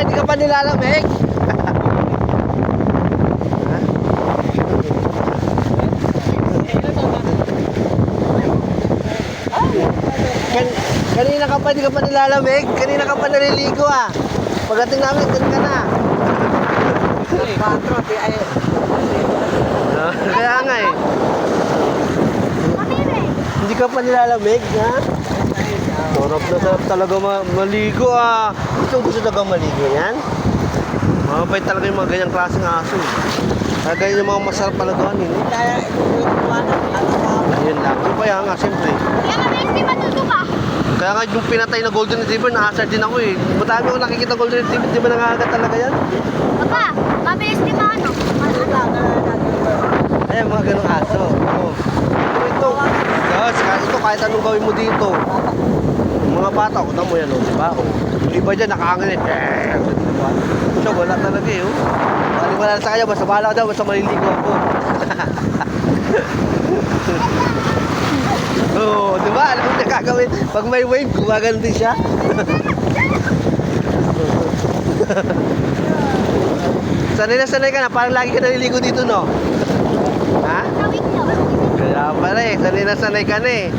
hindi ka pa nilalamig? Kanina ka pa, hindi ka pa nilalamig? Kanina ka pa naliligo ah. Pagdating namin, dyan ka na. Kaya nga eh. Hindi ka pa nilalamig, ha? Sarap na sarap talaga maligo ah. Gusto talaga maligo yan? Mabait talaga yung mga ganyang klaseng aso. Kaya ganyan yung mga masarap palagawan eh. Ayun lang. Yung kaya nga, siyempre. Kaya nga yung pinatay na golden retriever, na-hazard din ako eh. Matami ako nakikita golden retriever, di ba nangagat talaga yan? Papa, mabilis ni Mano. Ayan, mga ganong aso. Oh. Ito, ito kahit anong gawin mo dito. Yung mga bata, kuta mo yan, di ba? Yung iba dyan, nakaangan eh. Siya, wala talaga eh. Wala na sa kanya, basta bahala daw, basta maliligo ako. Oo, di ba? Alam mo na gagawin. Pag may wave, gumagano din siya. Sanay ka na, parang lagi ka naliligo dito, no? Ha? Kaya pala eh, sanay ka na eh.